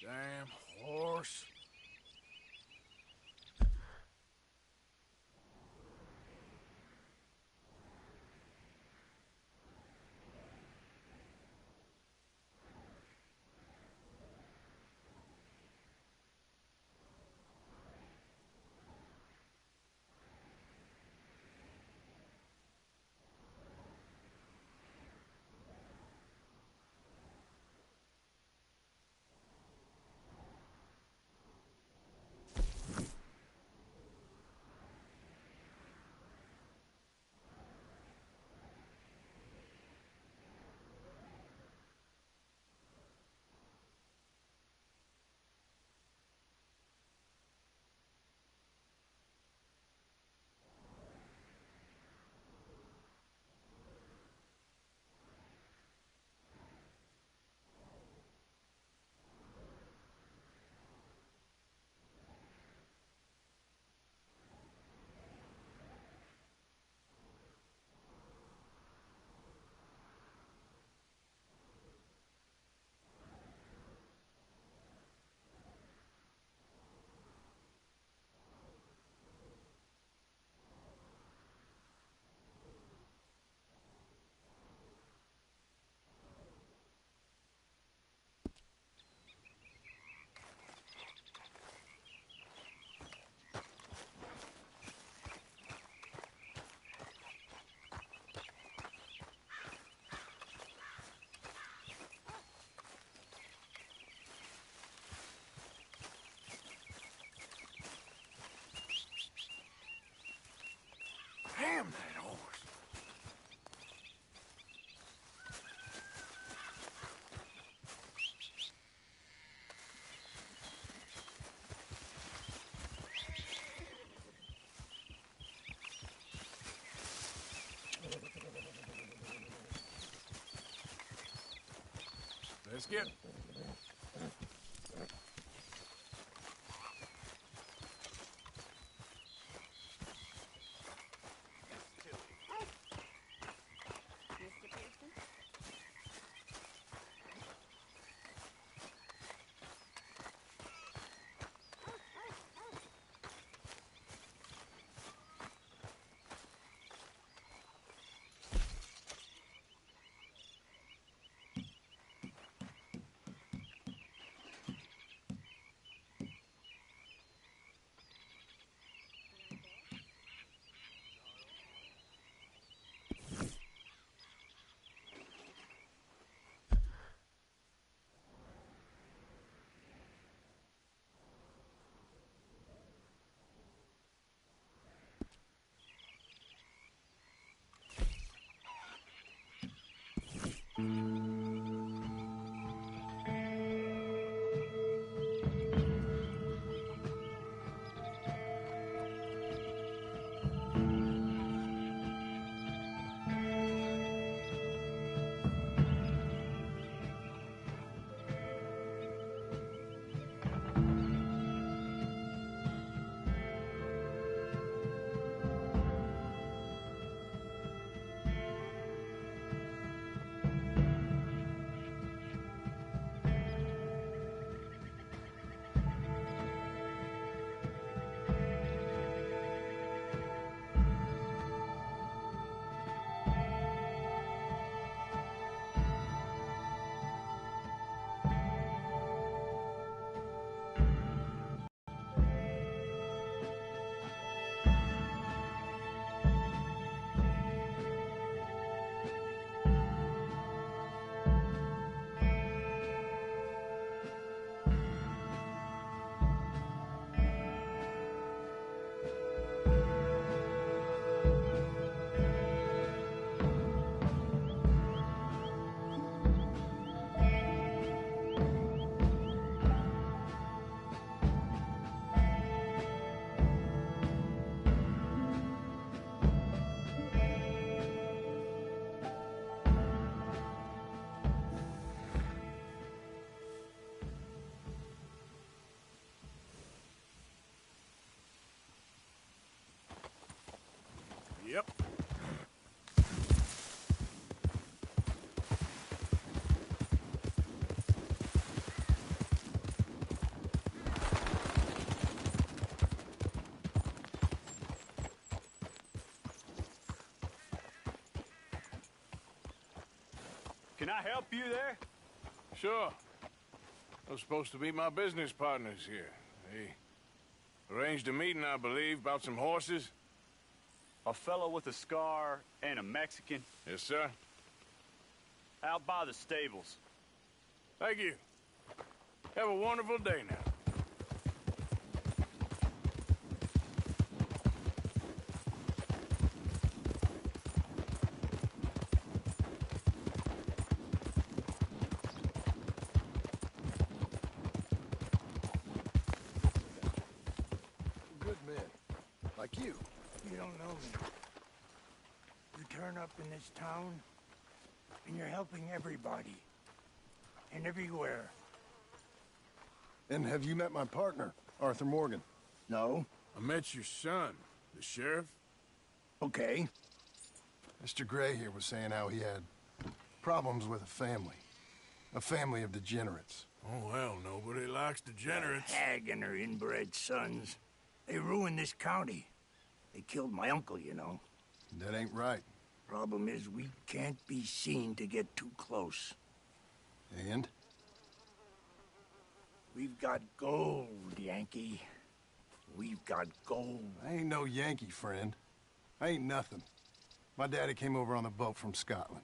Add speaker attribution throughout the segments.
Speaker 1: Damn horse. Damn that horse. Let's get. Yep.
Speaker 2: Can I help you there?
Speaker 3: Sure. Those supposed to be my business partners here. They arranged a meeting, I believe, about some horses.
Speaker 2: A fellow with a scar and a Mexican.
Speaker 3: Yes, sir.
Speaker 2: Out by the stables.
Speaker 3: Thank you. Have a wonderful day now.
Speaker 1: Good men. Like you.
Speaker 4: You don't know me. You turn up in this town, and you're helping everybody. And everywhere.
Speaker 1: And have you met my partner, Arthur Morgan?
Speaker 4: No?
Speaker 3: I met your son, the sheriff.
Speaker 4: Okay.
Speaker 1: Mr. Gray here was saying how he had problems with a family. A family of degenerates.
Speaker 3: Oh, well, nobody likes degenerates.
Speaker 4: Hag and her inbred sons. They ruined this county. They killed my uncle, you know.
Speaker 1: That ain't right.
Speaker 4: Problem is, we can't be seen to get too close.
Speaker 1: And?
Speaker 4: We've got gold, Yankee. We've got gold.
Speaker 1: I ain't no Yankee, friend. I ain't nothing. My daddy came over on the boat from Scotland.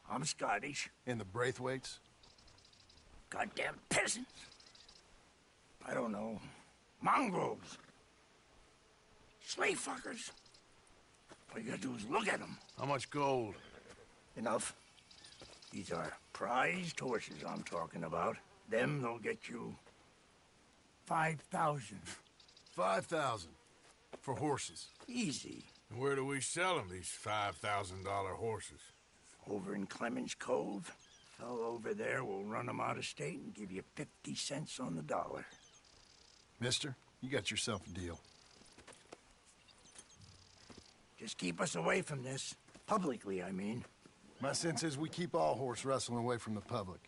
Speaker 4: I'm Scottish.
Speaker 1: And the Braithwaites?
Speaker 4: Goddamn peasants. I don't know. Mongrels. Slave fuckers. All you gotta do is look at them.
Speaker 3: How much gold?
Speaker 4: Enough. These are prized horses I'm talking about. Them, they'll get you 5,000.
Speaker 1: 5,000. For horses.
Speaker 4: Easy.
Speaker 3: And where do we sell them, these $5,000 horses?
Speaker 4: Over in Clemens Cove. Fellow over there will run them out of state and give you 50 cents on the dollar.
Speaker 1: Mister, you got yourself a deal.
Speaker 4: Just keep us away from this. Publicly, I mean.
Speaker 1: My sense is we keep all horse wrestling away from the public.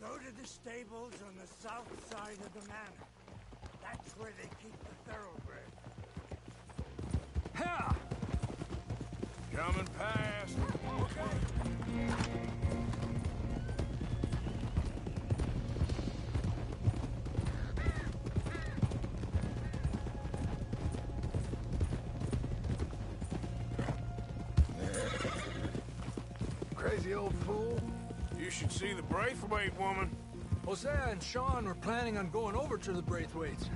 Speaker 4: Go to the stables on the south side of the manor. That's where they keep the thoroughbred.
Speaker 3: Ha! Coming past.
Speaker 1: Crazy old fool.
Speaker 3: You should see the Braithwaite woman.
Speaker 5: Hosea and Sean were planning on going over to the Braithwaites.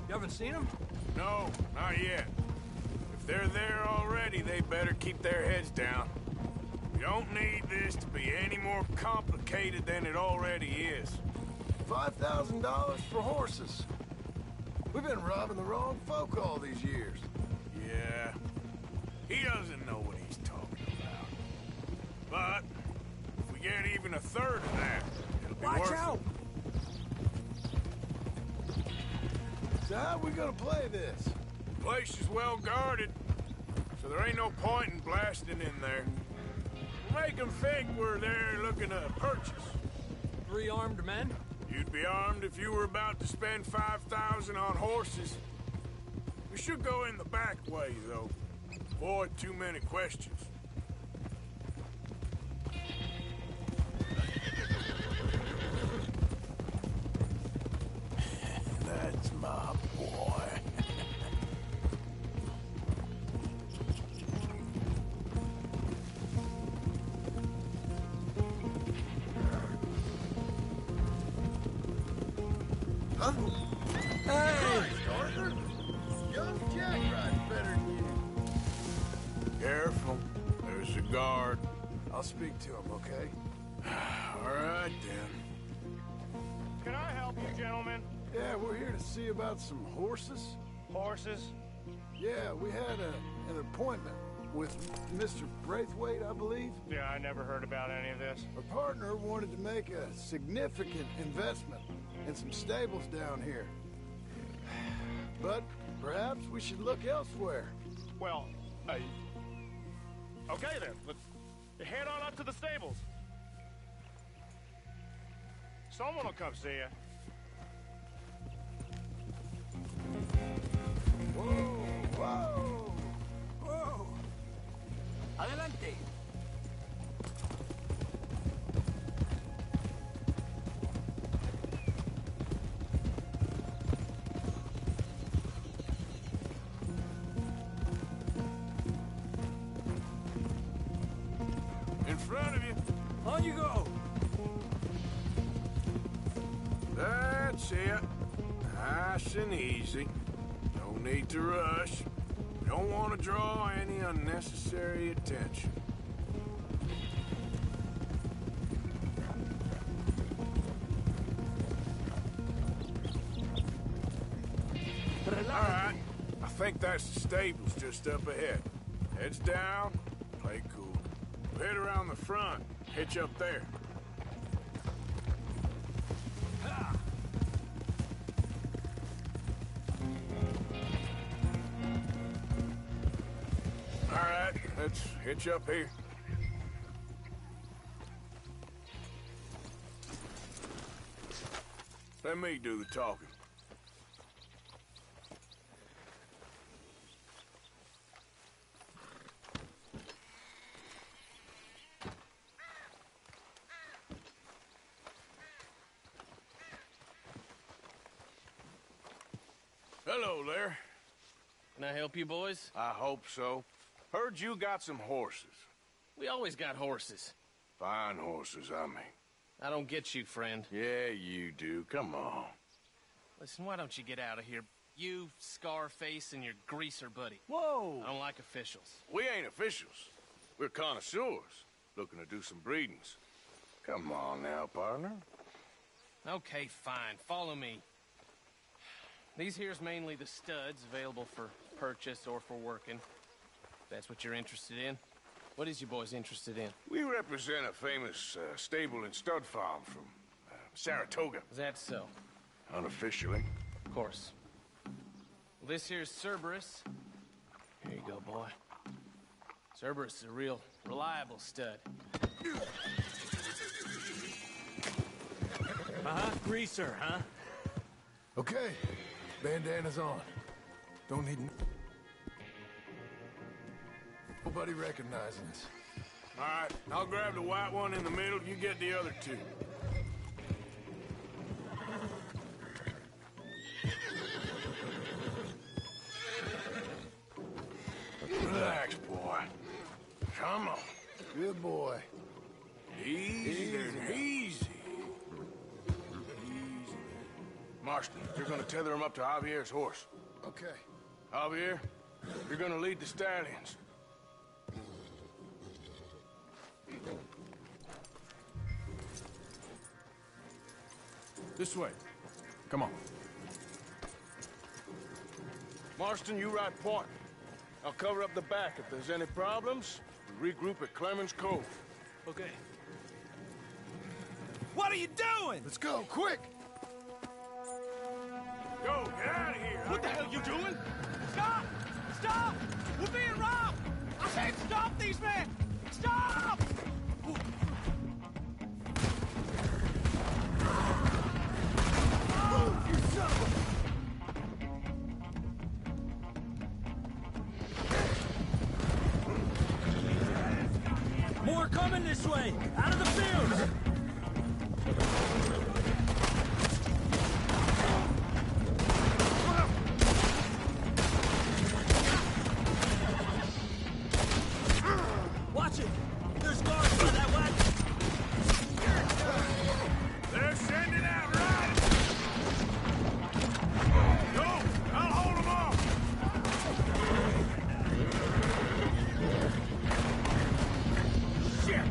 Speaker 5: You haven't seen them?
Speaker 3: No, not yet. If they're there already, they better keep their heads down. We don't need this to be any more complicated than it already is.
Speaker 1: $5,000 for horses. We've been robbing the wrong folk all these years.
Speaker 3: Yeah, he doesn't know what he's talking about. But if we get even a third of that, it'll be
Speaker 4: Watch
Speaker 3: worth
Speaker 4: out!
Speaker 1: So how we gonna play this?
Speaker 3: The place is well guarded, so there ain't no point in blasting in there. We'll make them think we're there looking to purchase.
Speaker 5: 3 armed men?
Speaker 3: You'd be armed if you were about to spend 5,000 on horses. We should go in the back way, though. Avoid too many questions. That's my boy.
Speaker 1: Huh? Hey! Arthur! Young Jack rides better than you.
Speaker 3: Careful. There's a guard.
Speaker 1: I'll speak to him, okay?
Speaker 3: All right, then.
Speaker 6: Can I help you, gentlemen?
Speaker 1: Yeah, we're here to see about some horses.
Speaker 6: Horses?
Speaker 1: Yeah, we had an appointment with Mr. Braithwaite, I believe.
Speaker 6: Yeah, I never heard about any of this.
Speaker 1: Our partner wanted to make a significant investment in some stables down here. But perhaps we should look elsewhere.
Speaker 6: Well, okay then. Let's head on up to the stables. Someone will come see you.
Speaker 1: Whoa, whoa!
Speaker 5: On you go.
Speaker 3: That's it. Nice and easy. No need to rush. We don't want to draw any unnecessary attention. Alright. I think that's the stables just up ahead. Heads down, play cool. We'll head around the front, hitch up there. Alright, let's hitch up here. Let me do the talking. Hello there.
Speaker 7: Can I help you, boys?
Speaker 3: I hope so. Heard you got some horses.
Speaker 7: We always got horses.
Speaker 3: Fine horses, I mean.
Speaker 7: I don't get you, friend.
Speaker 3: Yeah, you do. Come on.
Speaker 7: Listen, why don't you get out of here? You, Scarface, and your greaser buddy.
Speaker 3: Whoa!
Speaker 7: I don't like officials.
Speaker 3: We ain't officials. We're connoisseurs, looking to do some breedings. Come on now, partner.
Speaker 7: Okay, fine. Follow me. These here's mainly the studs available for purchase or for working. If that's what you're interested in. What is you boys interested in?
Speaker 3: We represent a famous stable and stud farm from Saratoga.
Speaker 7: Is that so?
Speaker 3: Unofficially.
Speaker 7: Of course. Well, this here's Cerberus. Here you go, boy. Cerberus is a real reliable stud.
Speaker 5: Greaser, huh?
Speaker 1: Okay, bandana's on. Don't need... Nobody recognizing us.
Speaker 3: All right, I'll grab the white one in the middle. You get the other two. Relax, boy. Come on.
Speaker 1: Good boy.
Speaker 3: Easy there, easy. Marston, you're gonna tether him up to Javier's horse.
Speaker 1: Okay.
Speaker 3: Javier, you're gonna lead the stallions.
Speaker 8: This way. Come on.
Speaker 3: Marston, you ride point. I'll cover up the back. If there's any problems, we regroup at Clemens Cove.
Speaker 5: Okay.
Speaker 8: What are you doing?
Speaker 1: Let's go, quick!
Speaker 3: Go, get out of here!
Speaker 8: What the hell you doing? Stop! Stop! We're being robbed! I said stop these men! Stop!
Speaker 1: Move, you son of a...
Speaker 8: More coming this way! Out of the field! Watch it! There's guards by that wagon!
Speaker 3: They're sending out riders! Go! I'll hold them off! Shit!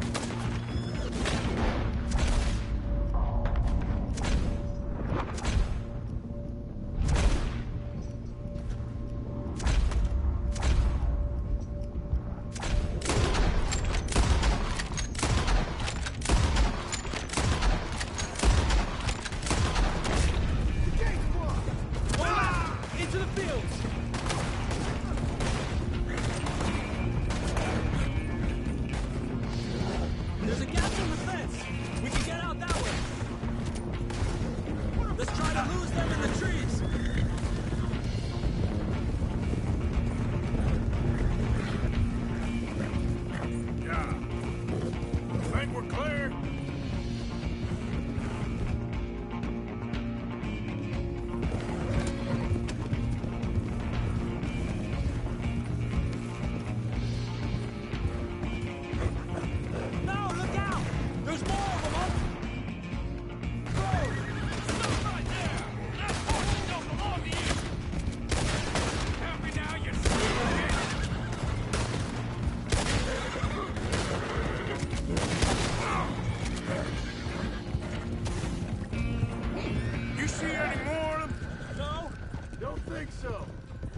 Speaker 1: think so.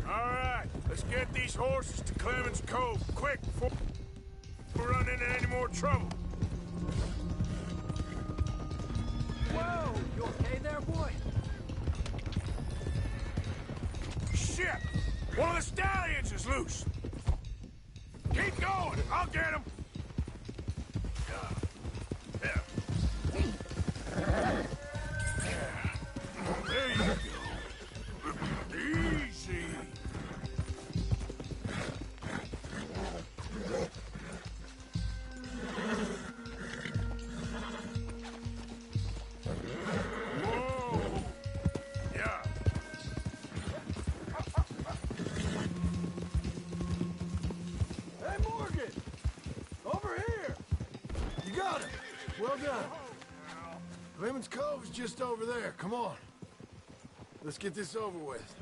Speaker 3: All right, let's get these horses to Clemens Cove quick before we run into any more trouble.
Speaker 5: Whoa! You okay there, boy?
Speaker 3: Shit! One of the stallions is loose. Keep going. I'll get him. There you go. Easy. Whoa. Yeah.
Speaker 1: Hey, Morgan! Over here! You got him. Well done. Clemens Cove's just over there. Come on. Let's get this over with.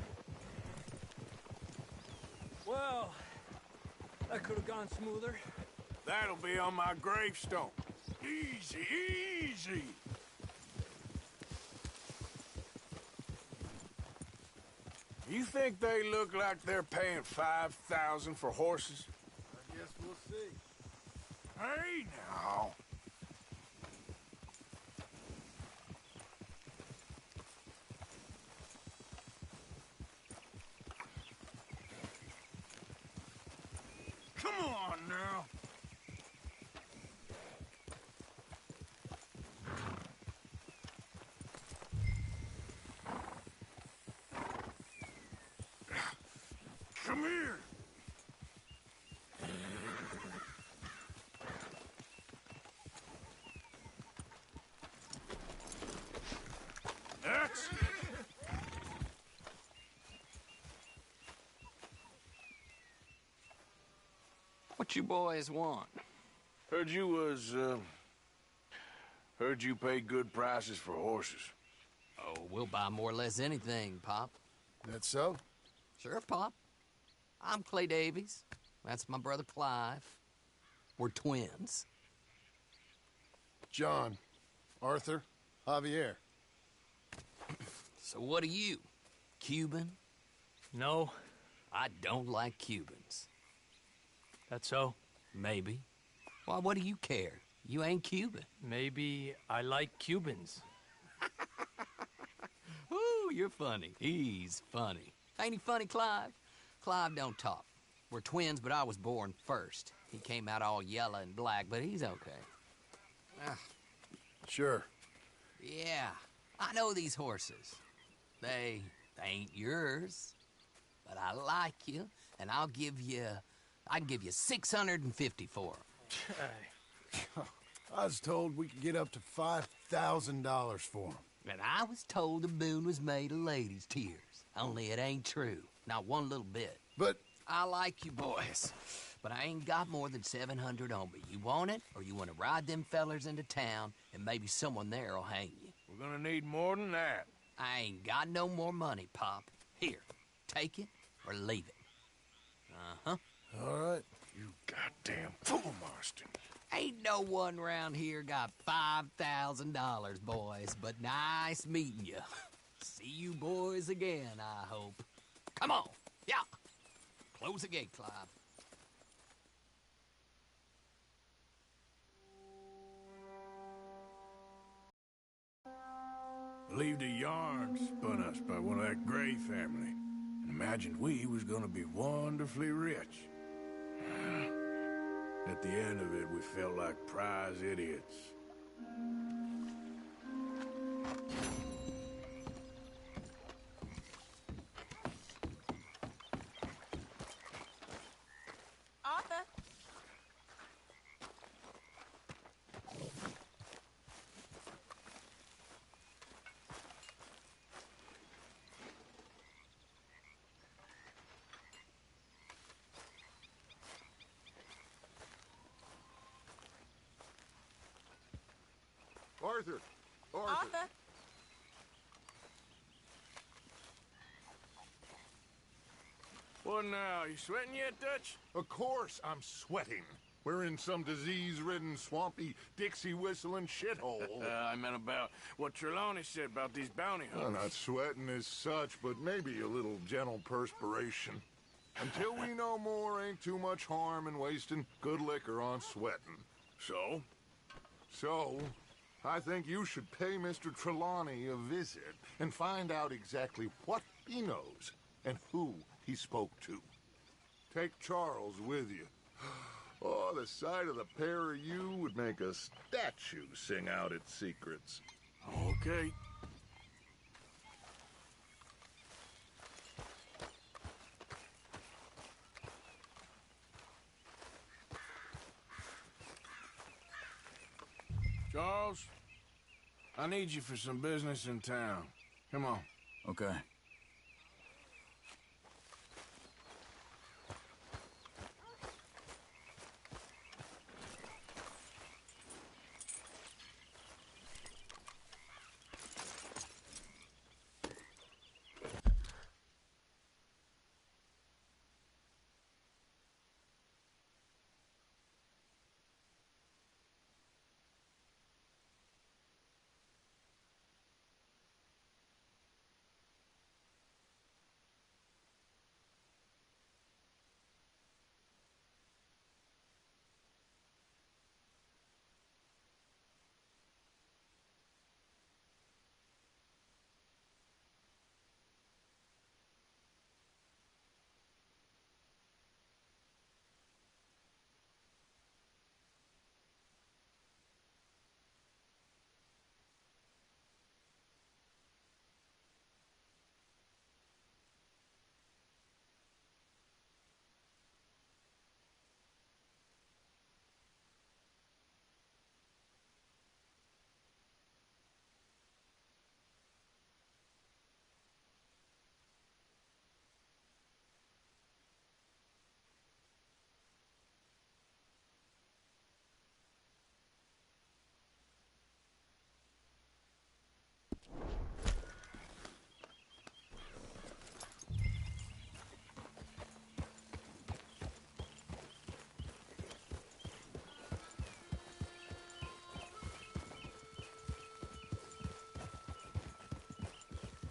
Speaker 5: Well, that could have gone smoother.
Speaker 3: That'll be on my gravestone. Easy, easy. You think they look like they're paying $5,000 for horses?
Speaker 1: I guess we'll see.
Speaker 3: Hey, now. Come on, now. Come here. That's it.
Speaker 9: What you boys want?
Speaker 3: Heard you pay good prices for horses.
Speaker 9: Oh, we'll buy more or less anything, Pop.
Speaker 1: That so?
Speaker 9: Sure, Pop. I'm Clay Davies. That's my brother Clive. We're twins.
Speaker 1: John, Arthur, Javier.
Speaker 9: So what are you? Cuban?
Speaker 5: No,
Speaker 9: I don't like Cubans.
Speaker 5: that's so.
Speaker 9: Maybe. Why, what do you care? You ain't Cuban.
Speaker 5: Maybe I like Cubans.
Speaker 9: Ooh, you're funny. He's funny. Ain't he funny, Clive? Clive don't talk. We're twins, but I was born first. He came out all yellow and black, but he's okay.
Speaker 1: Sure.
Speaker 9: Yeah, I know these horses. They ain't yours. But I like you, and I can give you 650 for them.
Speaker 1: I was told we could get up to $5,000 for them.
Speaker 9: And I was told the moon was made of ladies' tears. Only it ain't true. Not one little bit.
Speaker 1: But
Speaker 9: I like you boys, but I ain't got more than 700 on me. You want it, or you want to ride them fellers into town, and maybe someone there'll hang you?
Speaker 3: We're gonna need more than that.
Speaker 9: I ain't got no more money, Pop. Here, take it or leave it. Uh-huh.
Speaker 1: all right.
Speaker 3: You goddamn fool, Marston.
Speaker 9: Ain't no one round here got $5,000, boys, but nice meeting you. See you boys again, I hope. Come on, yeah. Close the gate, Clive.
Speaker 3: Believed a yarn spun us by one of that Gray family, and imagined we was gonna be wonderfully rich. At the end of it, we felt like prize idiots.
Speaker 10: Arthur.
Speaker 1: Arthur!
Speaker 10: Arthur.
Speaker 3: What now? You sweating yet, Dutch?
Speaker 11: Of course I'm sweating.
Speaker 1: We're in some disease-ridden, swampy, Dixie-whistling shithole.
Speaker 3: I meant about what Trelawney said about these bounty
Speaker 1: I'm
Speaker 3: hunters.
Speaker 1: not sweating as such, but maybe a little gentle perspiration. Until we know more, ain't too much harm in wasting good liquor on sweating.
Speaker 3: So?
Speaker 1: So, I think you should pay Mr. Trelawney a visit and find out exactly what he knows and who he spoke to. Take Charles with you. Oh, the sight of the pair of you would make a statue sing out its secrets.
Speaker 3: Okay. Charles, I need you for some business in town. Come on.
Speaker 11: Okay.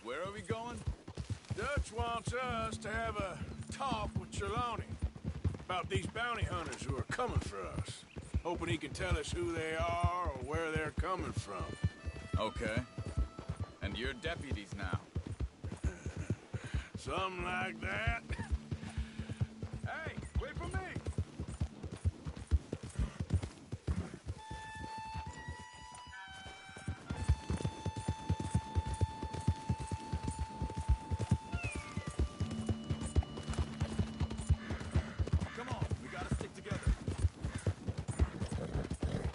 Speaker 11: Where are we going?
Speaker 3: Dutch wants us to have a talk with Trelawney about these bounty hunters who are coming for us. Hoping he can tell us who they are or where they're coming from.
Speaker 11: Okay. And you're deputies now.
Speaker 3: Something like that. Hey, wait for me!
Speaker 11: Come on, we gotta stick together.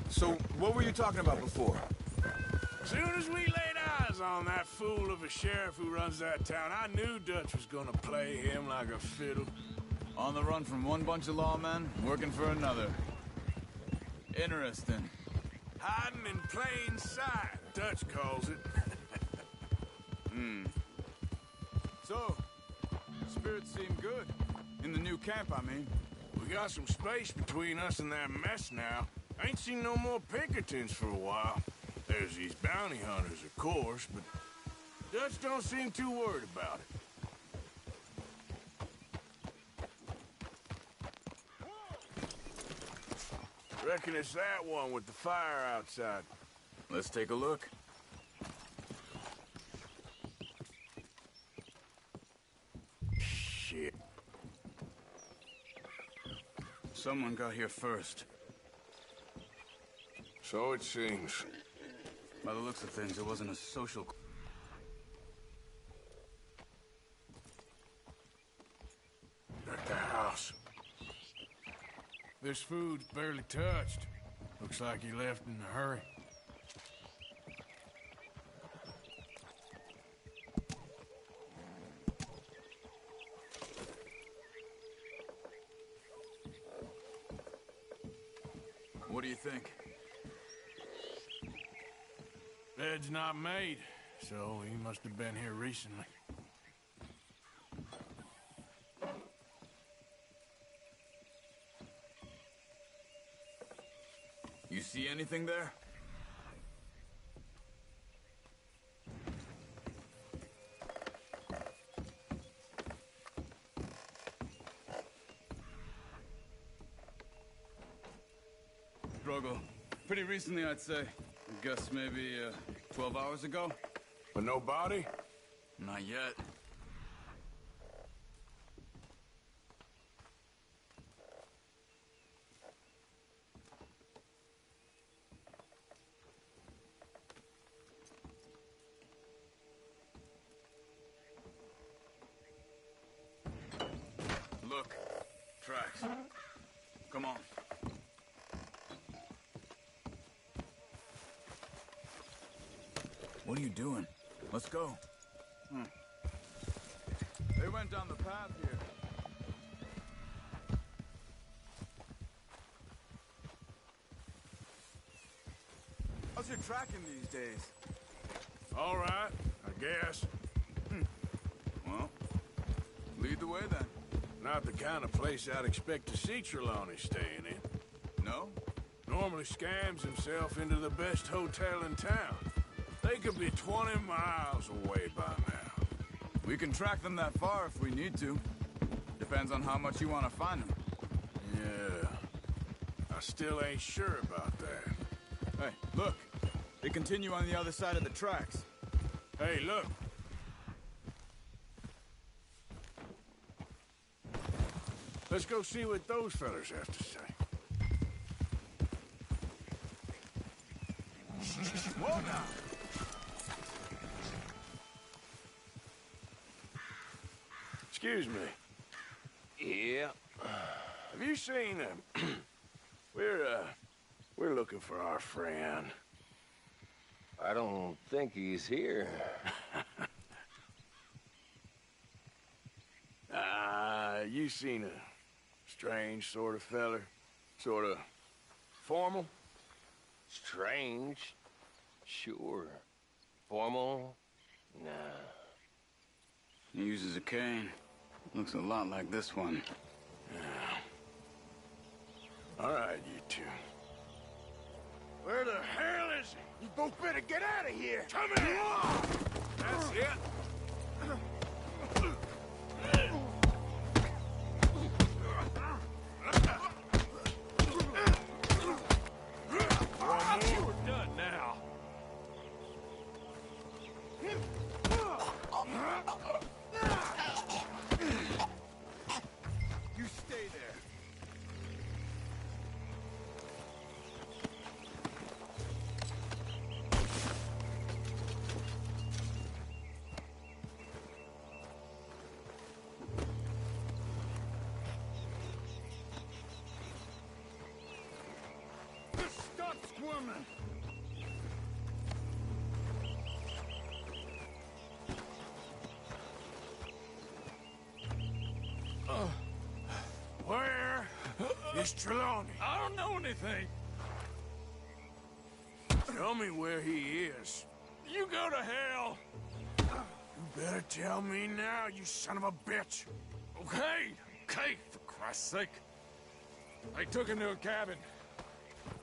Speaker 12: So, what were you talking about before?
Speaker 3: Soon as we laid eyes on that fool of a sheriff who runs that town, I knew Dutch was gonna play him like a fiddle.
Speaker 11: On the run from one bunch of lawmen, working for another. Interesting.
Speaker 3: Hiding in plain sight, Dutch calls it.
Speaker 11: So, spirits seem good. In the new camp, I mean.
Speaker 3: We got some space between us and that mess now. Ain't seen no more Pinkertons for a while. There's these bounty hunters, of course, but Dutch don't seem too worried about it. Reckon it's that one with the fire outside.
Speaker 11: Let's take a look.
Speaker 3: Shit.
Speaker 11: Someone got here first.
Speaker 3: So it seems.
Speaker 11: By the looks of things, it wasn't a social...
Speaker 3: At the house. This food's barely touched. Looks like he left in a hurry.
Speaker 11: What do you think?
Speaker 3: Bed's not made, so he must have been here recently.
Speaker 11: see anything there? Drogo. Pretty recently, I'd say. I guess maybe 12 hours ago.
Speaker 3: But no body?
Speaker 11: Not yet. Look. Tracks. Come on. What are you doing? Let's go. They went down the path here. How's your tracking these days?
Speaker 3: All right, I guess.
Speaker 11: Well, lead the way then.
Speaker 3: Not the kind of place I'd expect to see Trelawney staying in.
Speaker 11: No?
Speaker 3: Normally scams himself into the best hotel in town. They could be 20 miles away by now.
Speaker 11: We can track them that far if we need to. Depends on how much you want to find them.
Speaker 3: Yeah. I still ain't sure about that.
Speaker 11: Hey, look. They continue on the other side of the tracks.
Speaker 3: Hey, look. Let's go see what those fellas have to say.
Speaker 11: Whoa now!
Speaker 3: Excuse me.
Speaker 5: Yeah.
Speaker 3: Have you seen him? We're looking for our friend.
Speaker 5: I don't think he's here.
Speaker 3: You seen a strange sort of feller? Sort of formal?
Speaker 5: Strange? Sure. Formal? Nah.
Speaker 11: He uses a cane. Looks a lot like this one.
Speaker 3: Yeah. All right, you two. Where the hell is he?
Speaker 8: You both better get out of here!
Speaker 3: Come here! That's it.
Speaker 5: You're done now.
Speaker 11: You stay there.
Speaker 8: Stop squirming!
Speaker 3: Where is Trelawney?
Speaker 5: I don't know anything.
Speaker 3: Tell me where he is.
Speaker 5: You go to hell.
Speaker 3: You better tell me now, you son of a bitch.
Speaker 5: Okay, for Christ's sake. They took him to a cabin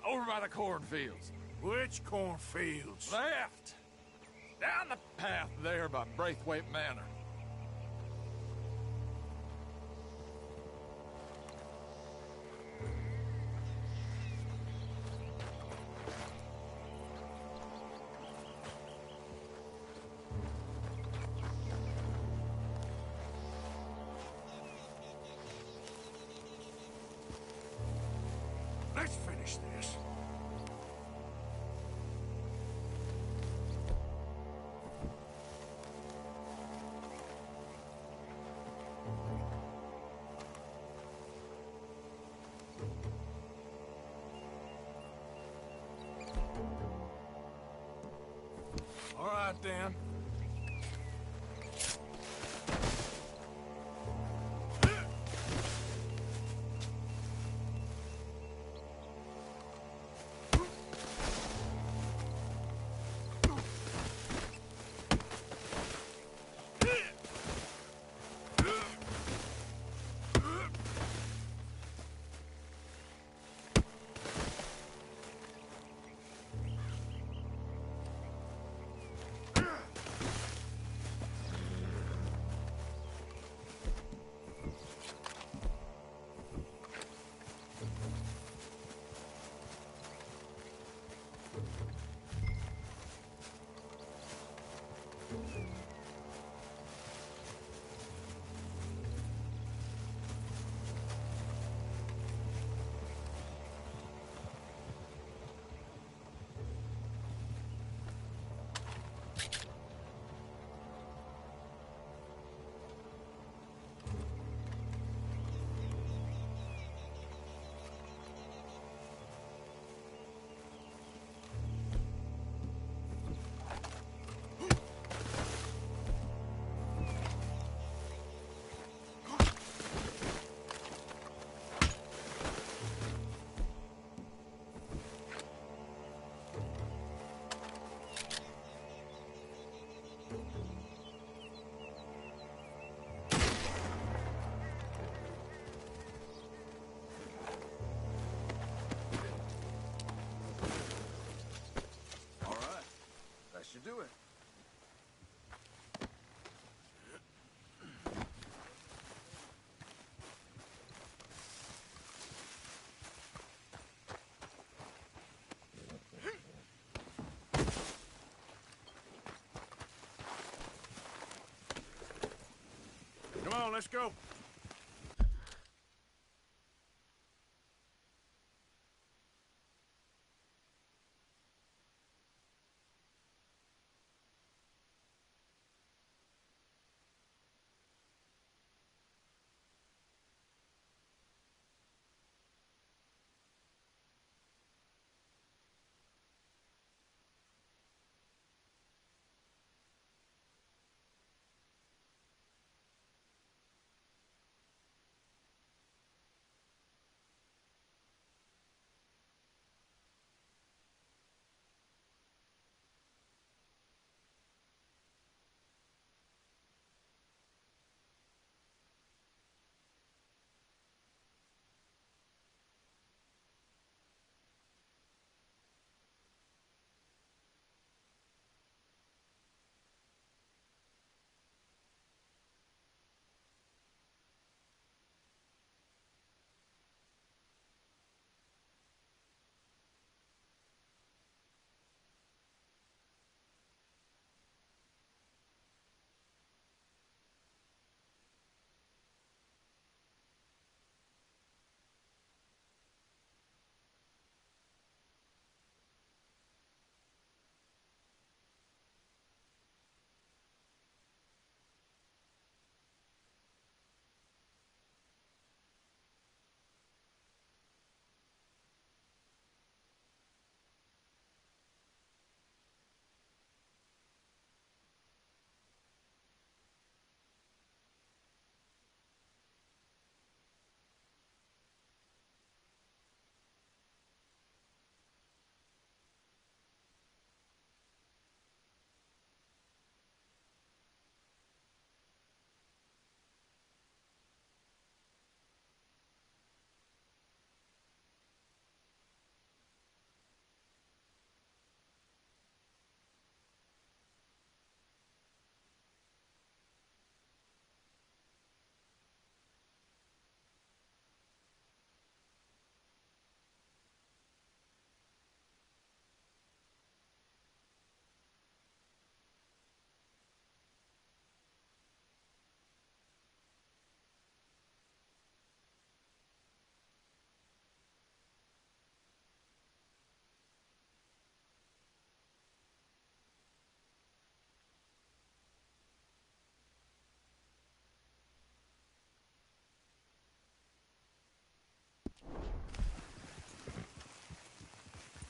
Speaker 5: over by the cornfields.
Speaker 3: Which cornfields?
Speaker 5: Left. Down the path there by Braithwaite Manor.
Speaker 3: Let's finish this. All right, then. let's go.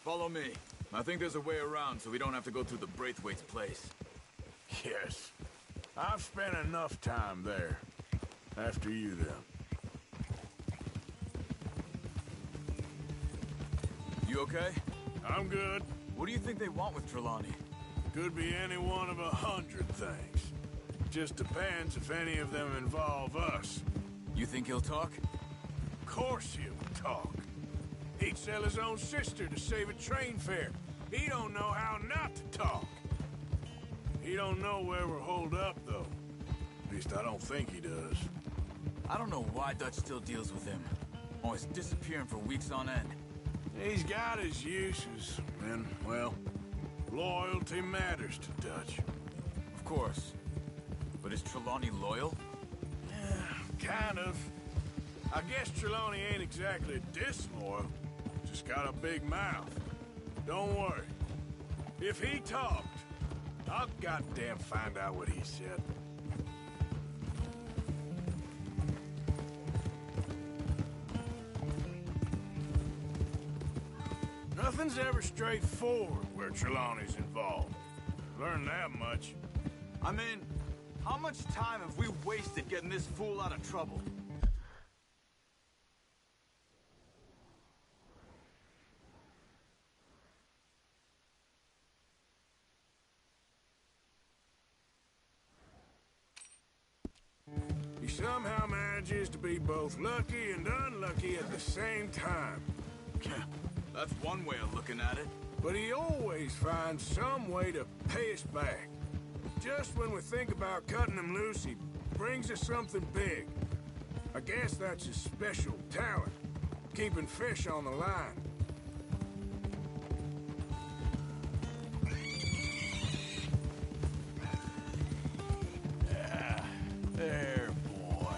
Speaker 11: Follow me. I think there's a way around so we don't have to go through the Braithwaite's place.
Speaker 3: Yes. I've spent enough time there. After you, then.
Speaker 11: You okay?
Speaker 3: I'm good.
Speaker 11: What do you think they want with Trelawney?
Speaker 3: Could be any one of 100 things. Just depends if any of them involve us.
Speaker 11: You think he'll talk?
Speaker 3: Of course he'll talk. He'd sell his own sister to save a train fare. He don't know how not to talk. He don't know where we're holed up, though. At least I don't think he does.
Speaker 11: I don't know why Dutch still deals with him. Always disappearing for weeks on end.
Speaker 3: He's got his uses, and, well, loyalty matters to Dutch.
Speaker 11: Of course. But is Trelawney loyal?
Speaker 3: Yeah, kind of. I guess Trelawney ain't exactly disloyal. Just got a big mouth. Don't worry. If he talked, I'll goddamn find out what he said. Nothing's ever straightforward where Trelawney's involved. Learned that much.
Speaker 11: I mean, how much time have we wasted getting this fool out of trouble?
Speaker 3: He somehow manages to be both lucky and unlucky at the same time.
Speaker 11: That's one way of looking at it.
Speaker 3: But he always finds some way to pay us back. Just when we think about cutting him loose, he brings us something big. I guess that's his special talent, keeping fish on the line.
Speaker 11: Yeah, there, boy.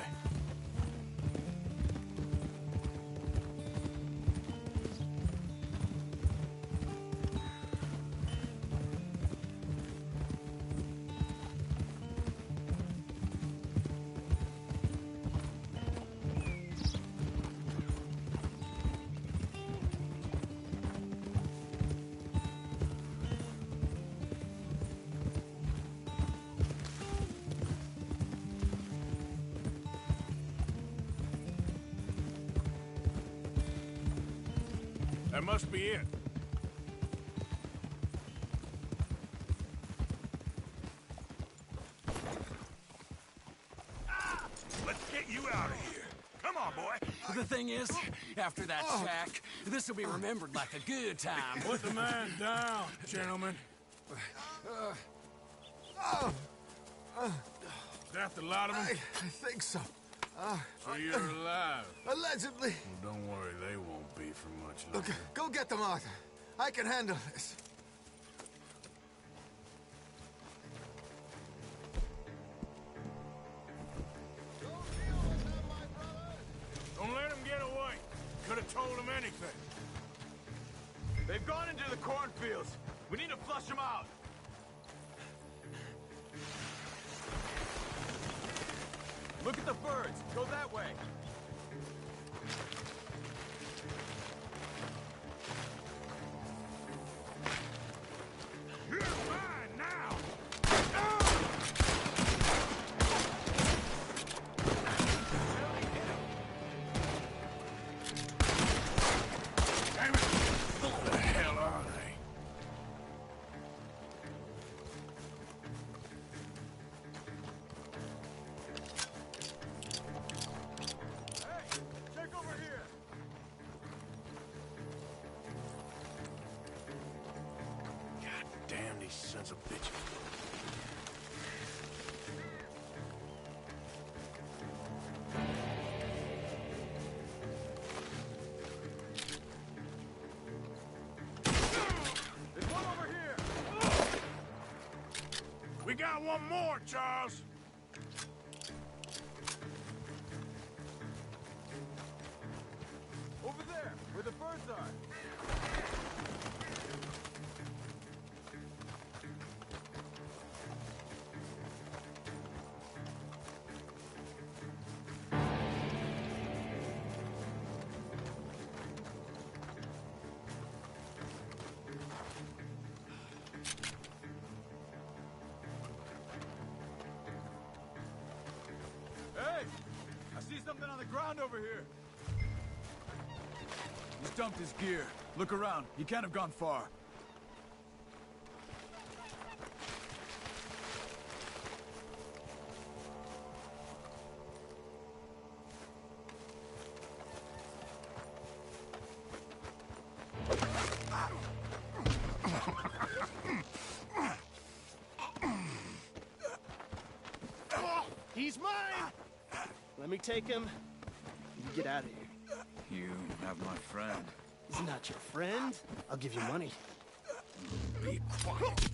Speaker 3: That must be it. Let's get you out of here. Come on, boy.
Speaker 8: The thing is, after that shack, this will be remembered like a good time.
Speaker 3: Put the man down, gentlemen. Is that the lot of them?
Speaker 1: I think so.
Speaker 3: So you're alive.
Speaker 1: Allegedly.
Speaker 3: Well, don't worry, they won't be for much longer.
Speaker 1: Look, go get them, Arthur. I can handle this.
Speaker 3: Don't let them get away. Could have told them anything.
Speaker 11: They've gone into the cornfields. We need to flush them out. Look at the birds. Go that way.
Speaker 3: You're mine now! Damn it! Where the hell are they?
Speaker 11: Check over here.
Speaker 3: God damn these sons of bitches.
Speaker 11: There's one over here.
Speaker 3: We got one more, Charles.
Speaker 11: Over there, where the birds are. Hey! I see something on the ground over here.
Speaker 12: He's dumped his gear. Look around. He can't have gone far.
Speaker 7: He's mine! Let me take him. You get out of here.
Speaker 12: You have my friend.
Speaker 7: He's not your friend. I'll give you money.
Speaker 3: Be quiet.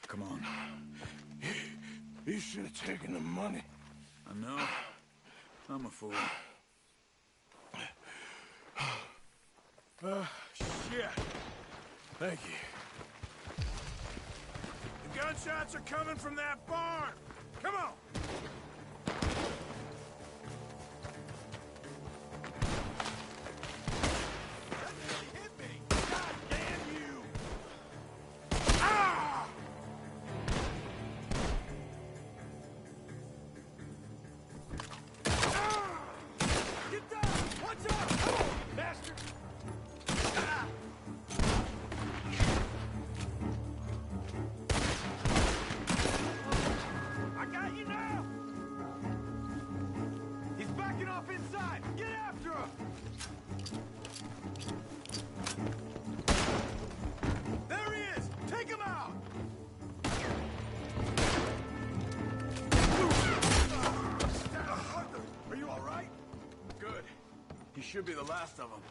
Speaker 12: Come on.
Speaker 3: You should have taken the money.
Speaker 12: I know. I'm a fool.
Speaker 3: Shit. Thank you. The gunshots are coming from that barn. Come on.
Speaker 11: That nearly hit me. God damn you!
Speaker 3: Ah!
Speaker 11: Get down! Watch out! Come on, bastard! Ah! I got you now! He's backing off inside! Get after him! There he is! Take him out! Arthur, are you all right?
Speaker 12: Good. He should be the last of them.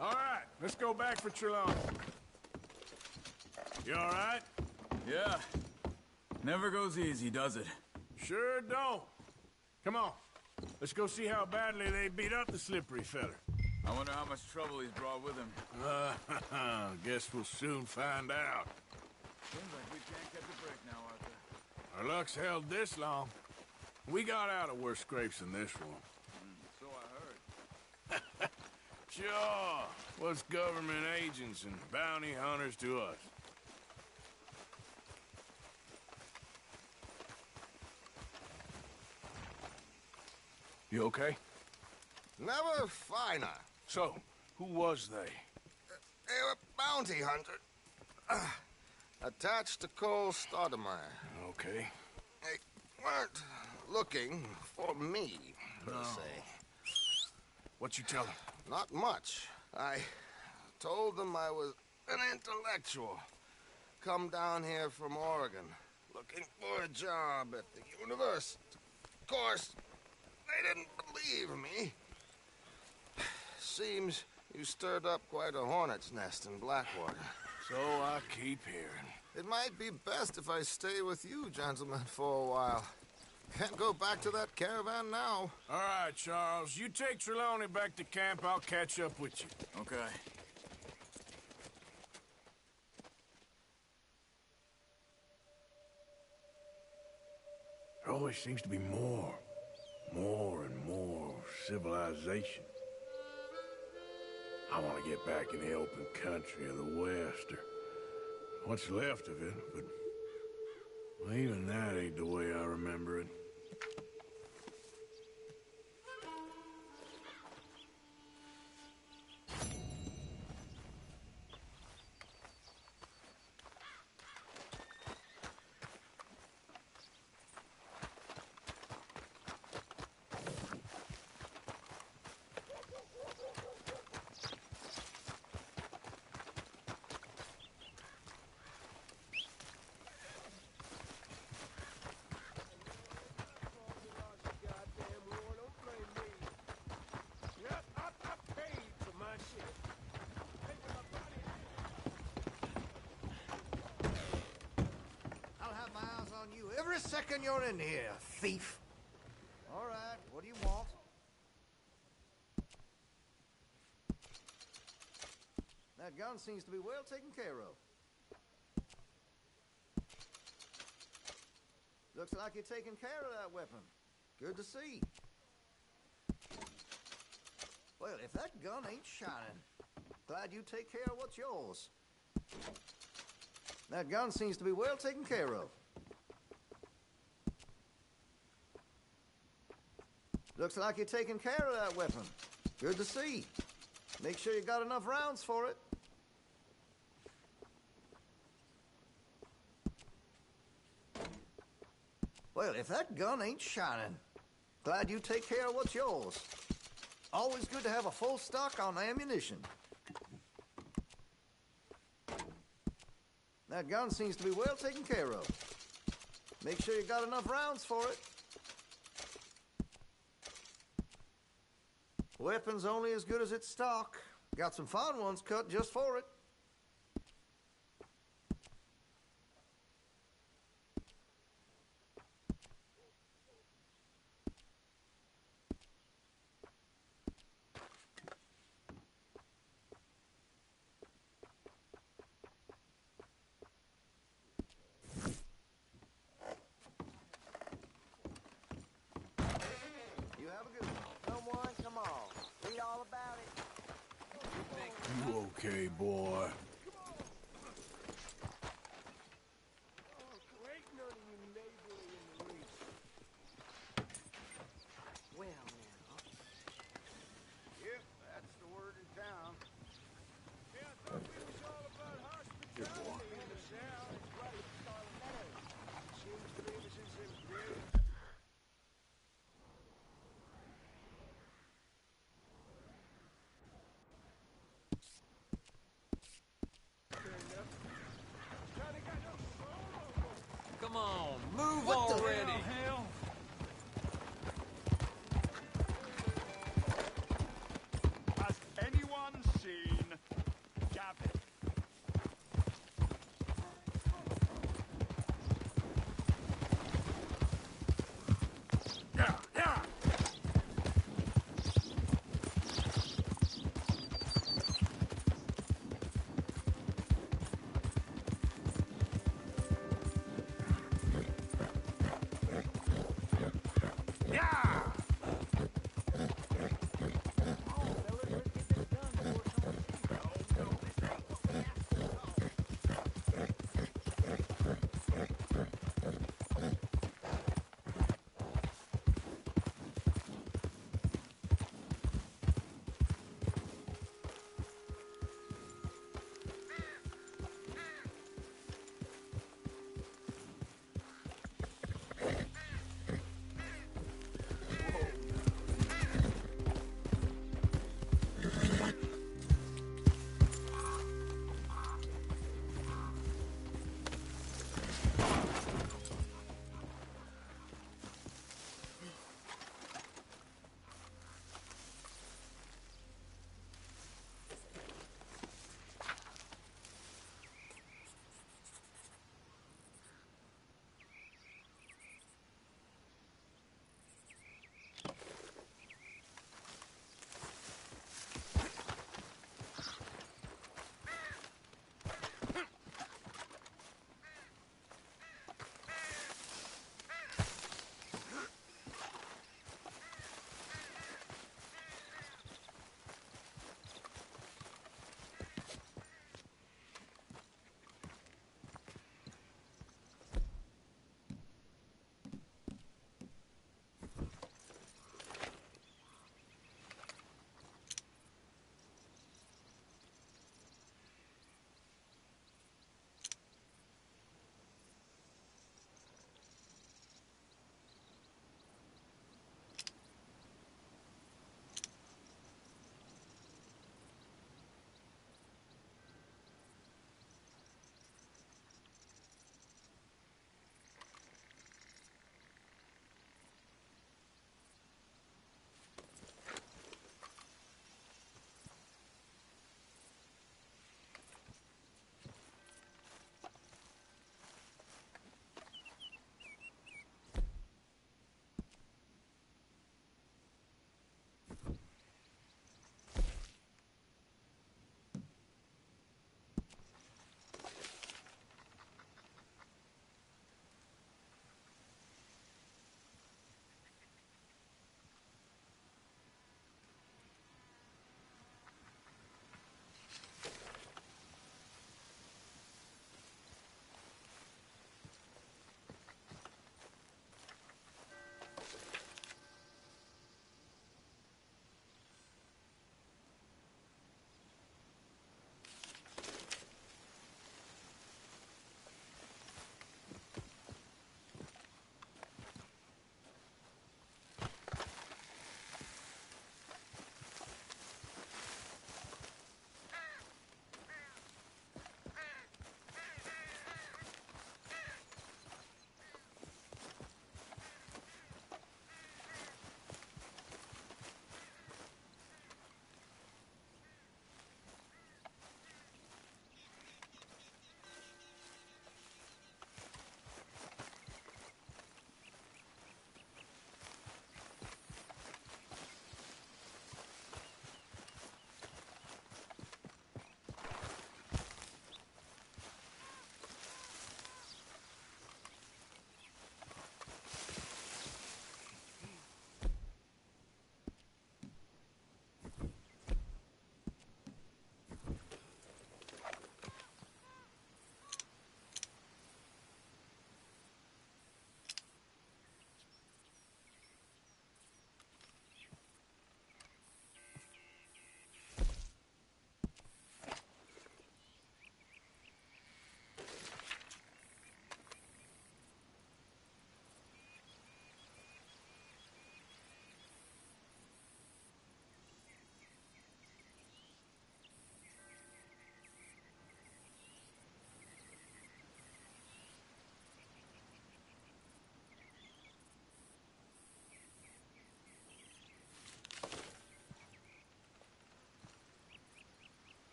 Speaker 3: All right, let's go back for Trelawney. You all right?
Speaker 12: Yeah. Never goes easy, does it?
Speaker 3: Sure don't. Come on. Let's go see how badly they beat up the slippery feller.
Speaker 12: I wonder how much trouble he's brought with him.
Speaker 3: Guess we'll soon find out.
Speaker 12: Seems like we can't catch a break now, Arthur.
Speaker 3: Our luck's held this long. We got out of worse scrapes than this one.
Speaker 12: So I heard.
Speaker 3: Sure. What's government agents and bounty hunters to us? You okay?
Speaker 13: Never finer.
Speaker 3: So, who was they?
Speaker 13: They were bounty hunter. Attached to Cole Stoudemire.
Speaker 3: Okay.
Speaker 13: They weren't looking for me, per se.
Speaker 3: What you tell them?
Speaker 13: Not much. I told them I was an intellectual. Come down here from Oregon, looking for a job at the university. Of course, they didn't believe me. Seems you stirred up quite a hornet's nest in Blackwater.
Speaker 3: So I keep hearing.
Speaker 13: It might be best if I stay with you, gentlemen, for a while. Can't go back to that caravan now.
Speaker 3: All right, Charles. You take Trelawney back to camp. I'll catch up with you.
Speaker 11: Okay.
Speaker 3: There always seems to be more and more civilization. I want to get back in the open country of the West, or what's left of it, but well, even that ain't the way I remember it.
Speaker 14: Every second you're in here, thief. All right, what do you want? That gun seems to be well taken care of. Looks like you're taking care of that weapon. Good to see. Well, if that gun ain't shining, glad you take care of what's yours. That gun seems to be well taken care of. Looks like you're taking care of that weapon. Good to see. Make sure you got enough rounds for it. Well, if that gun ain't shining, glad you take care of what's yours. Always good to have a full stock on ammunition. That gun seems to be well taken care of. Make sure you got enough rounds for it. Weapon's only as good as its stock. Got some fine ones cut just for it. You have a good one. Someone, come on. Read all about it.
Speaker 3: You okay, boy?
Speaker 14: Well, now.
Speaker 13: Yep, that's the word in town.
Speaker 3: Yeah, I thought we was all about hospitality in the South. It's right at Scarlet Meadows. Seems to be ever since them great.
Speaker 9: Come on, move
Speaker 14: What the
Speaker 9: already.
Speaker 14: hell?
Speaker 2: Has anyone seen Gavin?
Speaker 3: Yeah, yeah.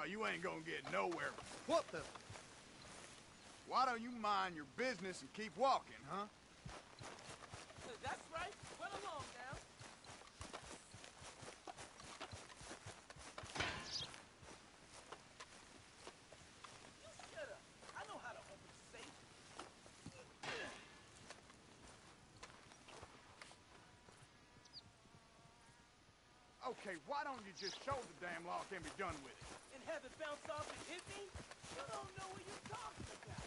Speaker 11: No, you ain't gonna get nowhere.
Speaker 14: What the?
Speaker 11: Why don't you mind your business and keep walking, huh?
Speaker 8: That's right. Run along now. You shut up. I know how to open a safe.
Speaker 11: Okay, why don't you just show the damn lock and be done with it?
Speaker 8: And have it bounce off and hit me? You don't know what you're talking about.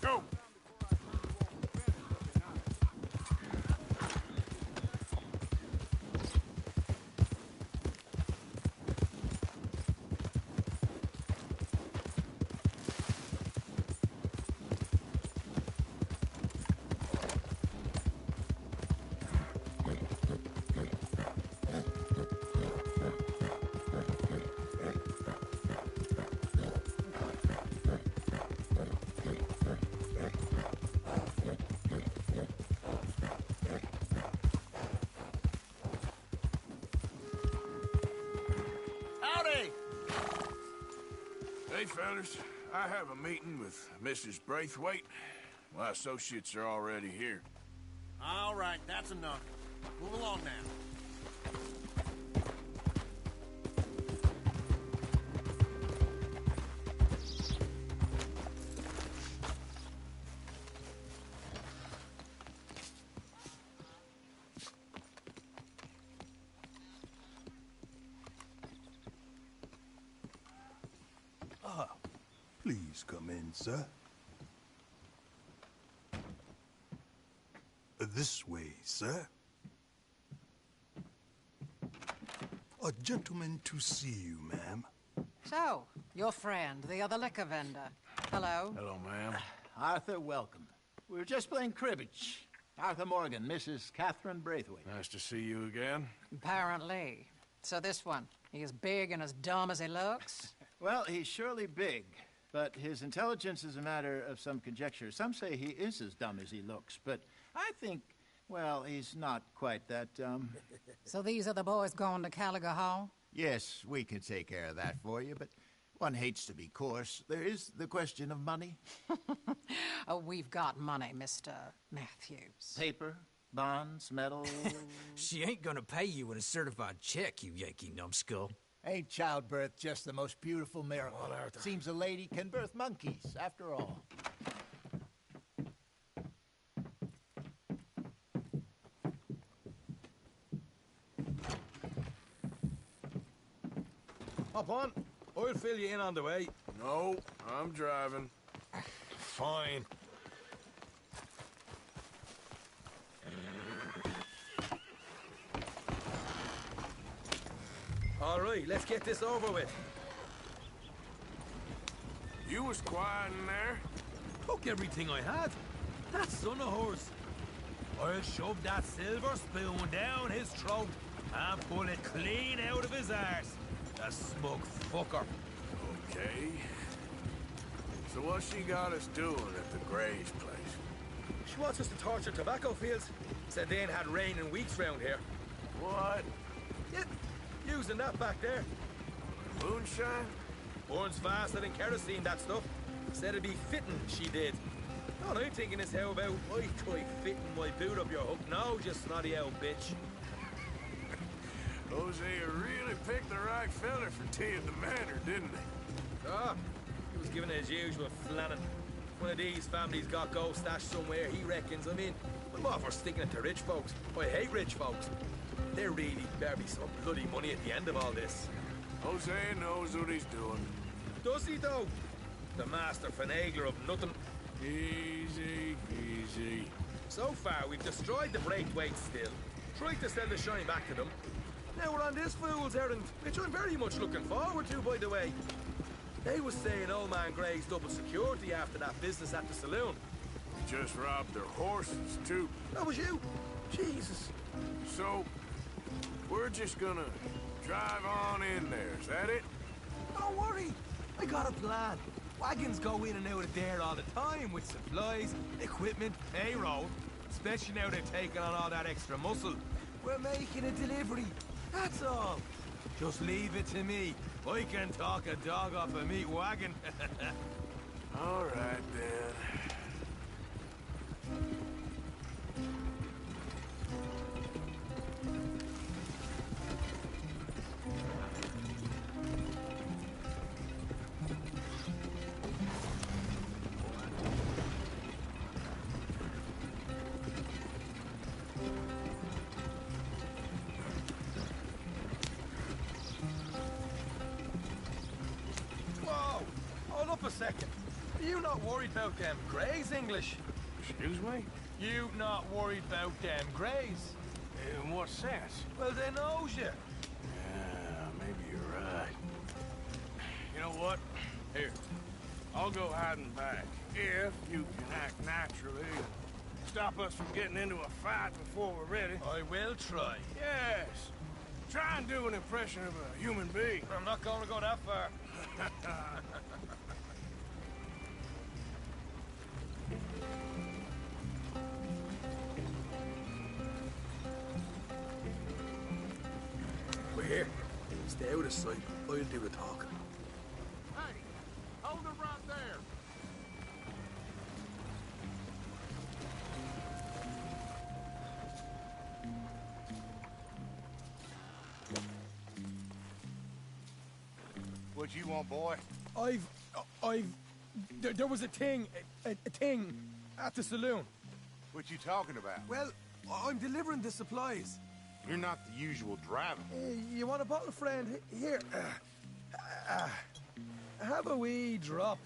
Speaker 11: Go!
Speaker 8: Howdy!
Speaker 3: Hey, fellas. I have a meeting with Mrs. Braithwaite. My associates are already here.
Speaker 8: All right, that's enough. Move along now.
Speaker 15: Please come in, sir. This way, sir. A gentleman to see you, ma'am.
Speaker 16: So, your friend, the other liquor vendor. Hello.
Speaker 3: Hello, ma'am.
Speaker 17: Arthur, welcome. We were just playing cribbage. Arthur Morgan, Mrs. Catherine Braithwaite.
Speaker 3: Nice to see you again.
Speaker 16: Apparently. So this one, he is big and as dumb as he looks?
Speaker 17: Well, he's surely big, but his intelligence is a matter of some conjecture. Some say he is as dumb as he looks, but I think, well, he's not quite that dumb.
Speaker 16: So these are the boys going to Caliga Hall?
Speaker 17: Yes, we can take care of that for you, but one hates to be coarse. There is the question of money.
Speaker 16: Oh, we've got money, Mr. Matthews.
Speaker 17: Paper, bonds, metal.
Speaker 18: She ain't gonna pay you in a certified check, you Yankee numbskull.
Speaker 14: Ain't childbirth just the most beautiful miracle? Seems a lady can birth monkeys, after all.
Speaker 5: Hop on. I'll fill you in on the way.
Speaker 3: No, I'm driving.
Speaker 5: Fine.
Speaker 19: All right, let's get this over with.
Speaker 3: You was quiet in there.
Speaker 19: Took everything I had. That son of horse. I'll shove that silver spoon down his throat and pull it clean out of his arse. The smug fucker.
Speaker 3: Okay. So what she got us doing at the Gray's place?
Speaker 19: She wants us to torture tobacco fields. Said they ain't had rain in weeks round here.
Speaker 3: What?
Speaker 19: Yeah, using that back there.
Speaker 3: Moonshine?
Speaker 19: Burns faster than kerosene, that stuff. Said it'd be fitting, she did. All I'm thinking is how about I try fitting my boot up your hook now, you snotty old bitch.
Speaker 3: Hosea really picked the right fella for tea at the manor, didn't he?
Speaker 19: Ah, he was given his usual flannin'. One of these families got gold stashed somewhere, he reckons. I mean, I'm all for sticking it to rich folks. I hate rich folks. There really better be some bloody money at the end of all this.
Speaker 3: Hosea knows what he's doing.
Speaker 19: Does he, though? The master finagler of nothing.
Speaker 3: Easy, easy.
Speaker 19: So far, we've destroyed the Braithwaite still. Tried to sell the shine back to them. Now we're on this fool's errand, which I'm very much looking forward to, by the way. They was saying old man Gray's double security after that business at the saloon.
Speaker 3: Just robbed their horses, too.
Speaker 19: That was you? Jesus.
Speaker 3: So, we're just gonna drive on in there, is that it?
Speaker 19: Don't worry. I got a plan. Wagons go in and out of there all the time with supplies, equipment, payroll. Especially now they're taking on all that extra muscle. We're making a delivery. That's all. Just leave it to me. I can talk a dog off a meat wagon.
Speaker 3: All right, then.
Speaker 19: A second. Are you not worried about them Greys, English?
Speaker 3: Excuse me?
Speaker 19: You not worried about them Greys?
Speaker 3: In what sense?
Speaker 19: Well, they knows you.
Speaker 3: Yeah, maybe you're right. You know what? Here, I'll go hiding back. If you can act naturally and stop us from getting into a fight before we're ready.
Speaker 19: I will try.
Speaker 3: Yes. Try and do an impression of a human being.
Speaker 19: I'm not going to go that far. We're here. Stay out of sight. I'll do the talking.
Speaker 5: Hey, hold it right there.
Speaker 6: What you want, boy?
Speaker 19: There was a thing at the saloon.
Speaker 6: What you talking about?
Speaker 19: Well, I'm delivering the supplies.
Speaker 6: You're not the usual driver.
Speaker 19: You want a bottle, friend? Here. Have a wee drop.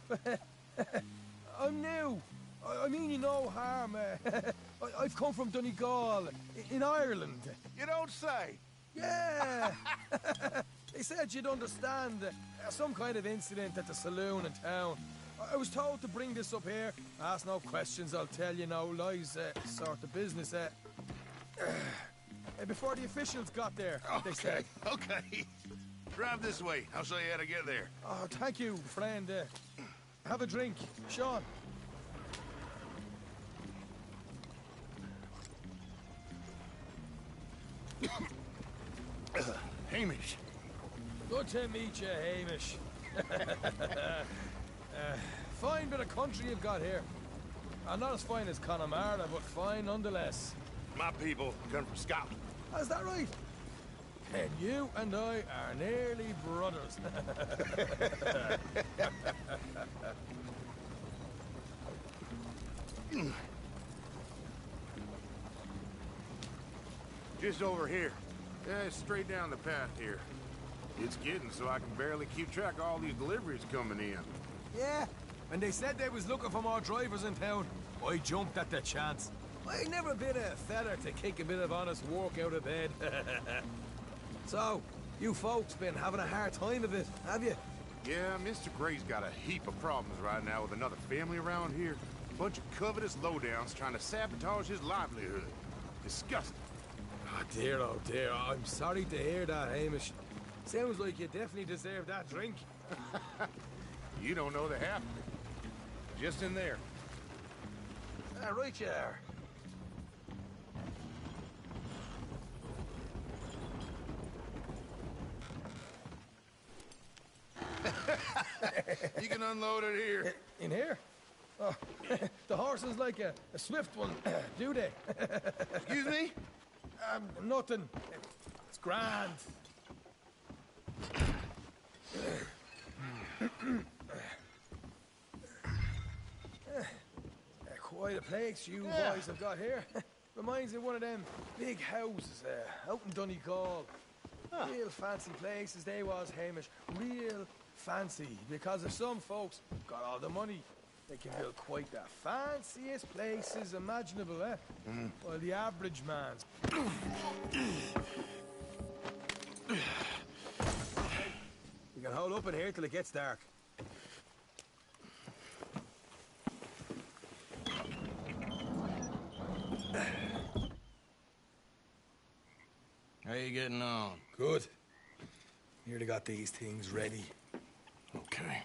Speaker 19: I'm new. I mean you no harm. I've come from Donegal, in Ireland.
Speaker 6: You don't say.
Speaker 19: Yeah. They said you'd understand. Some kind of incident at the saloon in town. I was told to bring this up here. Ask no questions, I'll tell you no lies. Sort of business. Before the officials got there, they said.
Speaker 6: Okay. Drive this way. I'll show you how to get there.
Speaker 19: Oh, thank you, friend. Have a drink. Sean.
Speaker 6: Hamish.
Speaker 19: Good to meet you, Hamish. Fine bit of country you've got here. Not as fine as Connemara, but fine nonetheless.
Speaker 6: My people come from Scotland.
Speaker 19: Is that right? And you and I are nearly brothers.
Speaker 6: Just over here. Yeah, straight down the path here. It's getting so I can barely keep track of all these deliveries coming in.
Speaker 19: Yeah, and they said they was looking for more drivers in town. I jumped at the chance. I never been a feather to kick a bit of honest work out of bed. So, You folks been having a hard time of it, have you?
Speaker 6: Yeah, Mr. Gray's got a heap of problems right now with another family around here. Bunch of covetous lowdowns trying to sabotage his livelihood. Disgusting.
Speaker 19: Oh dear, I'm sorry to hear that, Hamish. Sounds like you definitely deserve that drink.
Speaker 6: You don't know the half of it. Just in there.
Speaker 19: Right you are.
Speaker 6: You can unload it here.
Speaker 19: In here? Oh, the horses like a swift one, do they?
Speaker 6: Excuse me?
Speaker 19: Nothing. It's grand. Quite a place you boys have got here. Reminds me of one of them big houses out in Donegal. Real fancy places they was, Hamish. Real fancy. Because if some folks got all the money, they can build quite the fanciest places imaginable, eh? While the average man's... You can hold up in here till it gets dark.
Speaker 3: How you getting on?
Speaker 19: Good. Nearly got these things ready.
Speaker 3: Okay.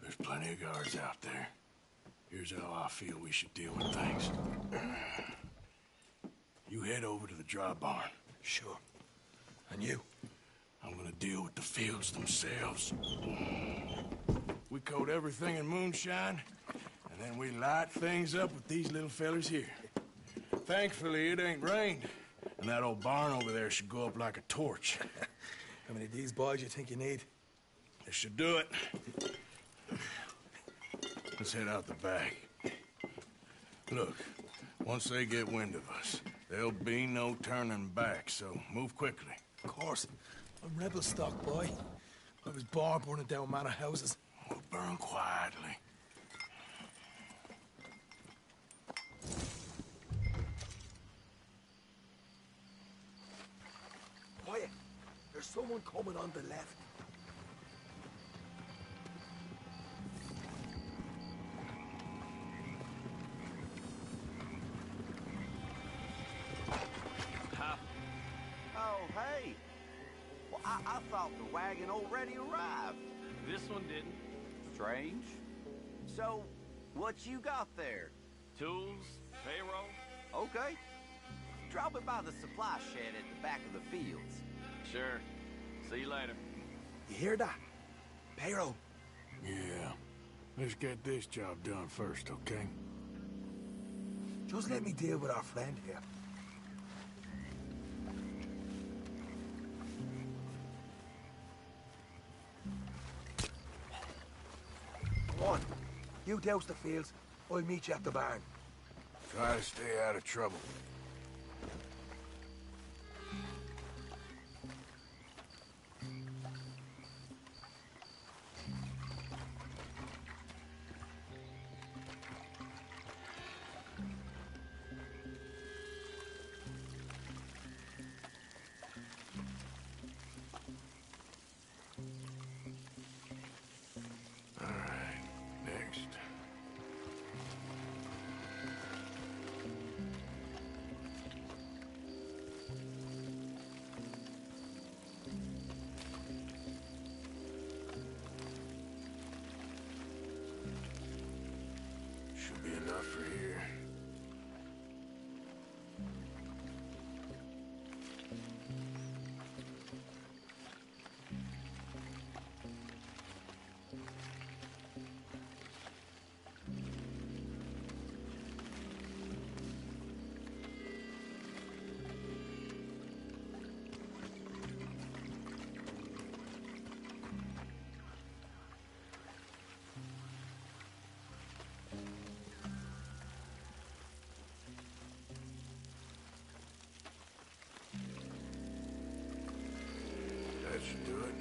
Speaker 3: There's plenty of guards out there. Here's how I feel we should deal with things. You head over to the dry barn.
Speaker 19: Sure. And you?
Speaker 3: I'm gonna deal with the fields themselves. We coat everything in moonshine, and then we light things up with these little fellers here. Thankfully, it ain't rained, and that old barn over there should go up like a torch.
Speaker 19: How many of these boys you think you need?
Speaker 3: This should do it. Let's head out the back. Look, once they get wind of us, there'll be no turning back, so move quickly.
Speaker 19: Of course. I'm rebel stock, boy. I was born burning down manor houses.
Speaker 3: We'll burn quietly.
Speaker 19: Quiet. There's someone coming on the left.
Speaker 20: Oh, hey. Well, I thought the wagon already arrived.
Speaker 7: This one didn't.
Speaker 20: Strange. So, what you got there?
Speaker 7: Tools, payroll.
Speaker 20: Okay. Drop it by the supply shed at the back of the fields.
Speaker 7: Sure. See you later.
Speaker 19: You hear that? Payroll.
Speaker 3: Yeah. Let's get this job done first, okay?
Speaker 19: Just let me deal with our friend here. Come on. You douse the fields. I'll meet you at the barn.
Speaker 3: Try to stay out of trouble. Should be enough for here. That should do it.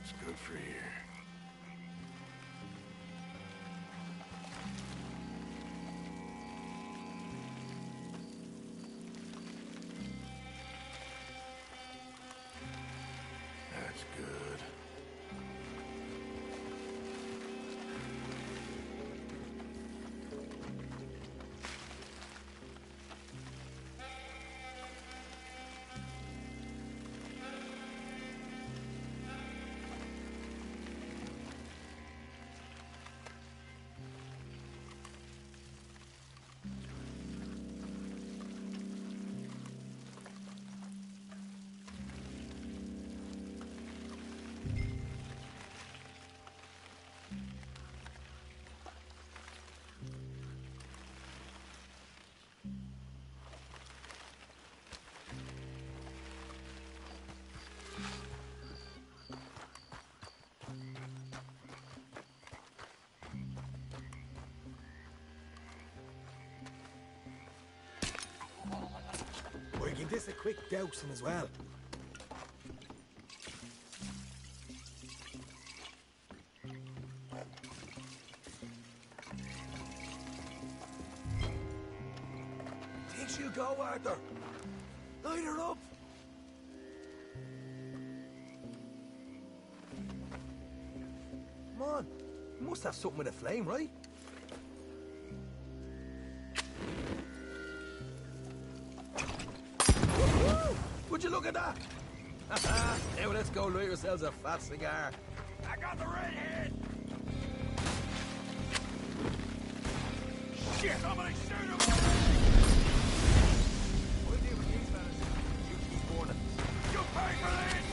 Speaker 3: That's good for here. That's good.
Speaker 19: We can this a quick dousing as well. Think she'll go, Arthur? Light her up! Come on. You must have something with a flame, right? Would you look at that? Now let's go light ourselves a fat cigar.
Speaker 8: I got the redhead! Shit! Somebody shoot him!
Speaker 19: We'll deal with these fellas. You keep warning.
Speaker 8: You pay for this!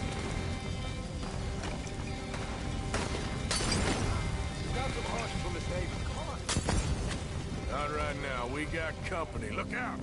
Speaker 19: You got some horses from the stable. Come on.
Speaker 3: Not right now. We got company. Look out!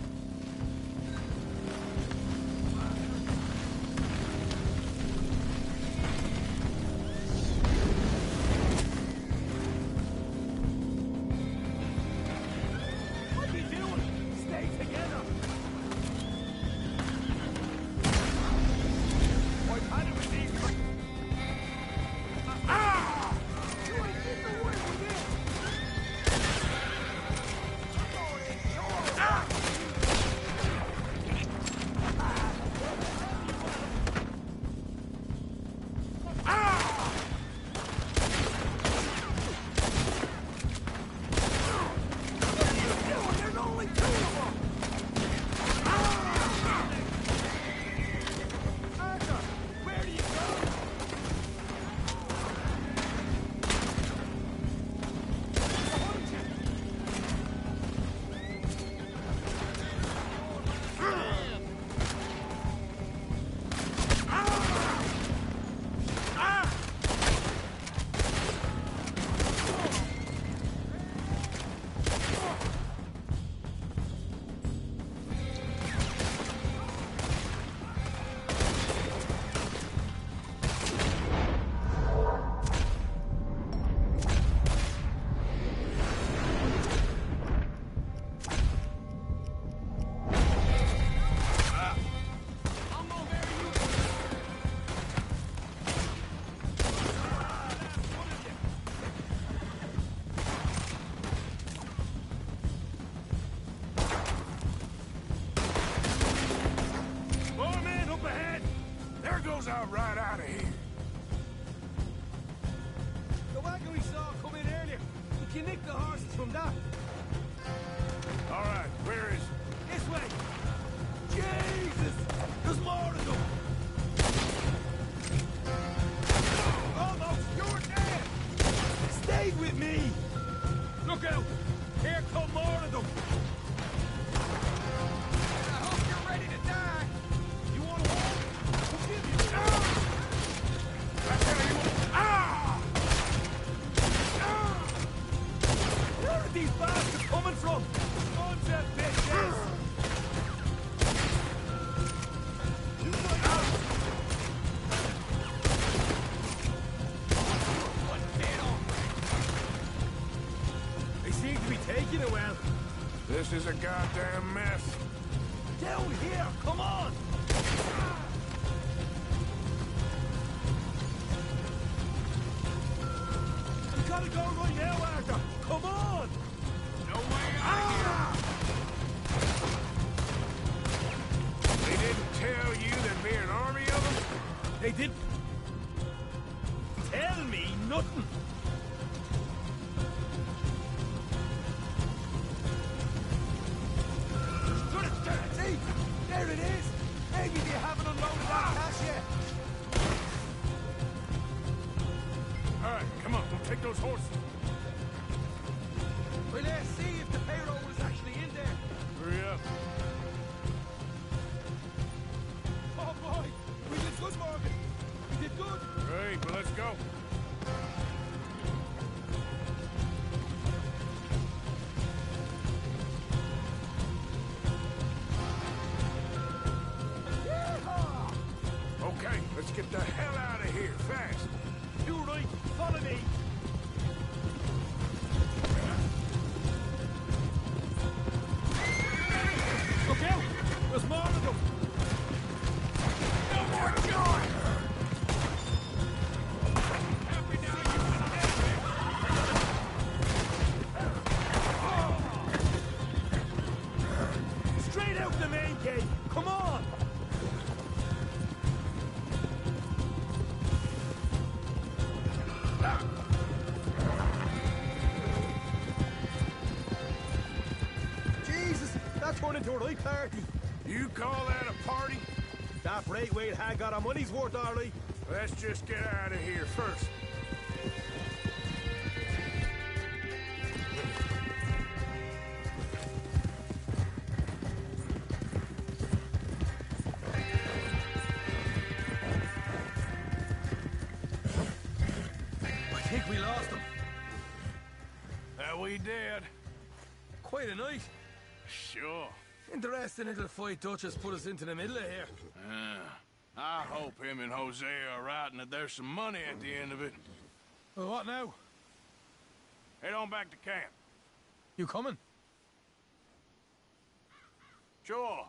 Speaker 3: Out right out of here.
Speaker 19: The wagon we saw come in earlier. You can nick the horses from that.
Speaker 3: All right, where is it?
Speaker 19: This way. Jesus! There's more of them.
Speaker 8: Almost, you're dead!
Speaker 19: Stay with me. Look out! Here come more of them.
Speaker 8: I hope you're ready to die.
Speaker 19: You want to walk? We'll give you. Where are these bastards coming from? Bunch of bitches! They seem to be taking it well.
Speaker 3: This is a goddamn mess.
Speaker 19: Down here, come on! gotta go right now, Arthur! Come on!
Speaker 3: No way out They didn't tell you there'd be an army of them?
Speaker 19: They didn't tell me nothing. See? There it is! Maybe they haven't unloaded that cash yet.
Speaker 3: All right, come on, we'll take those horses.
Speaker 19: Well, let's see if the payroll is actually in there.
Speaker 3: Hurry up.
Speaker 19: Oh, boy! We did good, Morgan! We did good!
Speaker 3: Great, well, let's go. Okay, let's get the hell out of here, fast.
Speaker 19: You right, follow me! Look out! There's more of them! No more joy! Straight out the main gate! Come on! Jesus! That turned into a right party!
Speaker 3: You call that a party?
Speaker 19: That Braithwaite had got our money's worth, Arlie.
Speaker 3: Let's just get out of here first.
Speaker 19: I think we lost them.
Speaker 3: That we did.
Speaker 19: Quite a night.
Speaker 3: Sure.
Speaker 19: Interesting little fight Duchess put us into the middle of here.
Speaker 3: I hope him and Hosea are right and that there's some money at the end of it.
Speaker 19: Well, what now?
Speaker 3: Head on back to camp.
Speaker 19: You coming?
Speaker 3: Sure.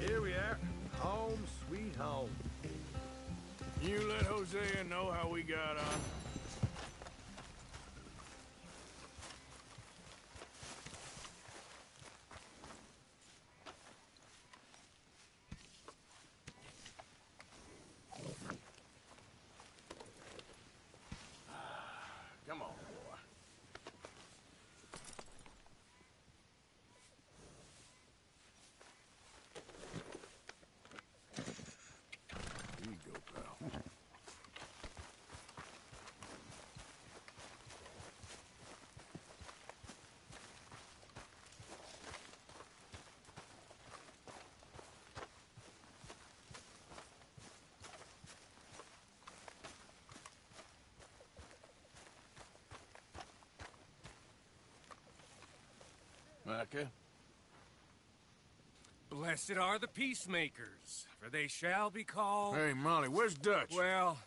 Speaker 19: Here we are. Home sweet home.
Speaker 3: You let Hosea know how we got on. Come on, boy. Here you go, pal. Okay.
Speaker 21: Blessed are the peacemakers, for they shall be called...
Speaker 3: Hey, Molly, where's Dutch?
Speaker 21: Well,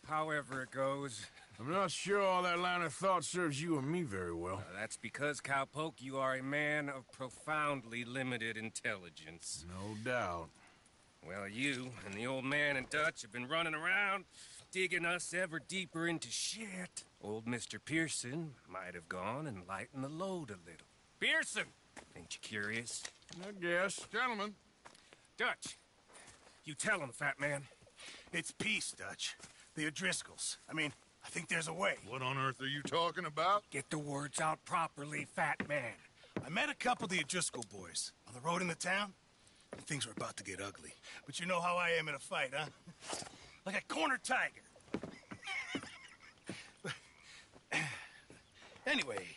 Speaker 21: however it goes.
Speaker 3: I'm not sure all that line of thought serves you and me very well.
Speaker 21: That's because, Cowpoke, you are a man of profoundly limited intelligence.
Speaker 3: No doubt.
Speaker 21: Well, you and the old man and Dutch have been running around, digging us ever deeper into shit. Old Mr. Pearson might have gone and lightened the load a little. Pearson! Ain't you curious?
Speaker 3: I guess. Gentlemen.
Speaker 21: Dutch, you tell him, fat man.
Speaker 22: It's peace, Dutch. The O'Driscolls. I mean, I think there's a way.
Speaker 5: What on earth are you talking about?
Speaker 21: Get the words out properly, fat man.
Speaker 22: I met a couple of the O'Driscoll boys on the road into town, and things were about to get ugly. But you know how I am in a fight, huh? Like a corner tiger. Anyway,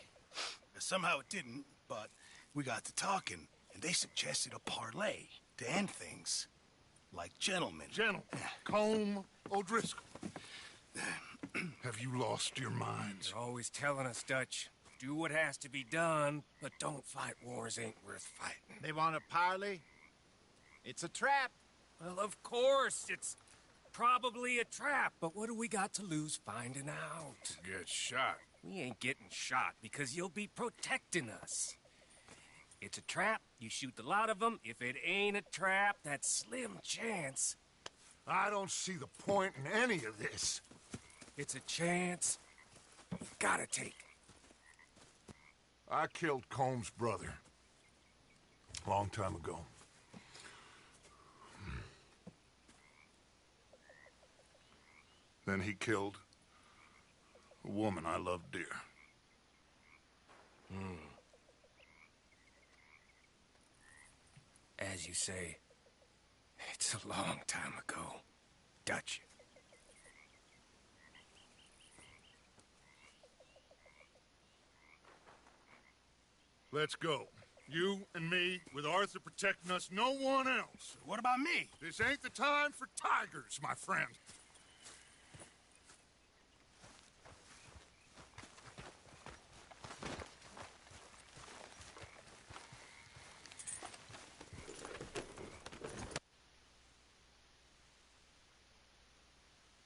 Speaker 22: somehow it didn't, but we got to talking, and they suggested a parlay to end things. Like gentlemen.
Speaker 5: Gentlemen. Colm O'Driscoll. Have you lost your minds?
Speaker 21: They're always telling us, Dutch, do what has to be done, but don't fight wars ain't worth fighting.
Speaker 17: They want a parley? It's a trap.
Speaker 21: Well, of course, it's probably a trap, but what do we got to lose finding out?
Speaker 3: Get shot.
Speaker 21: We ain't getting shot because you'll be protecting us. It's a trap, you shoot the lot of them. If it ain't a trap, that's slim chance.
Speaker 5: I don't see the point in any of this.
Speaker 21: It's a chance. You gotta take it.
Speaker 5: I killed Colm's brother. A long time ago. Then he killed a woman I loved dear.
Speaker 21: As you say, it's a long time ago, Dutch.
Speaker 5: Let's go. You and me, with Arthur protecting us, no one else.
Speaker 22: What about me?
Speaker 5: This ain't the time for tigers, my friend.